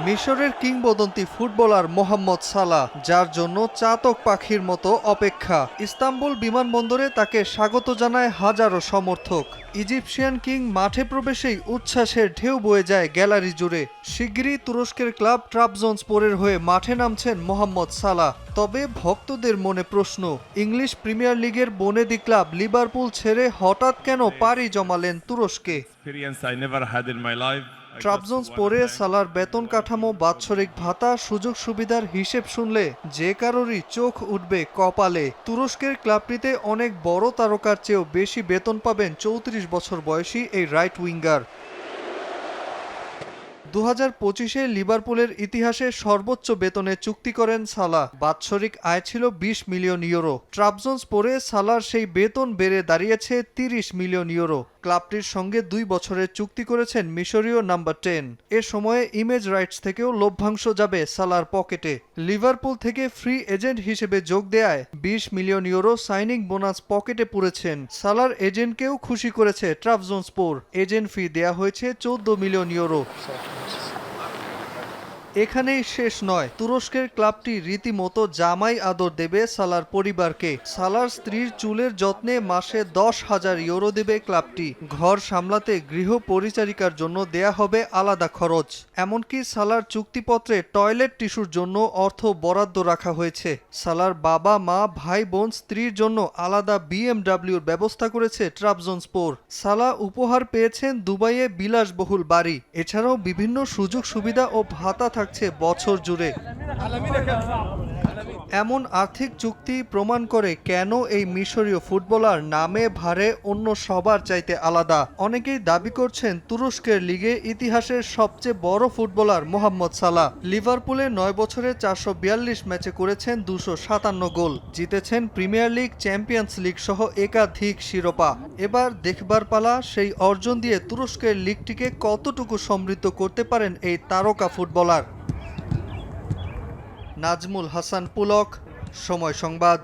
মিশরের কিংবদন্তি ফুটবলার মোহাম্মদ সালাহ, যার জন্য চাতক পাখির মতো অপেক্ষা। ইস্তাম্বুল বিমানবন্দরে তাকে স্বাগত জানায় হাজারো সমর্থক। ইজিপশিয়ান কিং মাঠে প্রবেশেই উচ্ছ্বাসের ঢেউ বয়ে যায় গ্যালারি জুড়ে। শিগগিরই তুরস্কের ক্লাব ট্রাবজনস্পোরের হয়ে মাঠে নামছেন মোহাম্মদ সালাহ। তবে ভক্তদের মনে প্রশ্ন, ইংলিশ প্রিমিয়ার লিগের বনেদি ক্লাব লিভারপুল ছেড়ে হঠাৎ কেন পাড়ি জমালেন তুরস্কে? ট্রাবজনস্পোরে সালার বেতন কাঠামো, বাৎসরিক ভাতা, সুযোগ সুবিধার হিসেব শুনলে যে কারোরই চোখ উঠবে কপালে। তুরস্কের ক্লাবটিতে অনেক বড় তারকার চেয়েও বেশি বেতন পাবেন 34 বছর বয়সী এই রাইট উইঙ্গার। 2025-এ লিভারপুলের ইতিহাসে সর্বোচ্চ বেতনে চুক্তি করেন সালাহ। বাৎসরিক আয় ছিল 20 মিলিয়ন ইউরো। ট্রাবজনস্পোরে সালার সেই বেতন বেড়ে দাঁড়িয়েছে 30 মিলিয়ন ইউরো। ক্লাবটির সঙ্গে 2 বছরের চুক্তি করেছেন মিশরীয় নাম্বার 10। এ সময়ে ইমেজ রাইটস থেকেও লভ্যাংশ যাবে সালার পকেটে। লিভারপুল থেকে ফ্রি এজেন্ট হিসেবে যোগ দেয়ায় 20 মিলিয়ন ইউরো সাইনিং বোনাস পকেটে পুরেছেন। সালার এজেন্টকেও খুশি করেছে ট্রাবজনস্পোর। এজেন্ট ফি দেয়া হয়েছে 14 মিলিয়ন ইউরো। এখানেই শেষ নয়, তুরস্কের ক্লাবটি রীতিমতো জামাই আদর দেবে সালার পরিবারকে। সালার স্ত্রীর চুলের যত্নে মাসে 10,000 ইউরো দেবে ক্লাবটি। ঘর সামলাতে গৃহ পরিচারিকার জন্য দেয়া হবে আলাদা খরচ। এমনকি সালার চুক্তিপত্রে টয়লেট টিস্যুর জন্য অর্থ বরাদ্দ রাখা হয়েছে। সালার বাবা মা ভাই বোন স্ত্রীর জন্য আলাদা বিএমডব্লিউর ব্যবস্থা করেছে ট্রাবজনস্পোর। সালাহ উপহার পেয়েছেন দুবাইয়ে বিলাসবহুল বাড়ি। এছাড়াও বিভিন্ন সুযোগ সুবিধা ও ভাতা থাকছে বছর জুড়ে। এমন আর্থিক চুক্তি প্রমাণ করে কেন এই মিশরীয় ফুটবলার নামে ভারে অন্য সবার চাইতে আলাদা। অনেকেই দাবি করছেন তুরস্কের লিগে ইতিহাসের সবচেয়ে বড় ফুটবলার মোহাম্মদ সালাহ। লিভারপুলে 9 বছরে 442 ম্যাচে করেছেন 257 গোল, জিতেছেন প্রিমিয়ার লিগ, চ্যাম্পিয়ন্স লিগ সহ একাধিক শিরোপা। এবার দেখবার পালা সেই অর্জন দিয়ে তুরস্কের লিগটিকে কতটুকু সমৃদ্ধ করতে পারেন এই তারকা ফুটবলার। নাজমুল হাসান পুলক, সময় সংবাদ।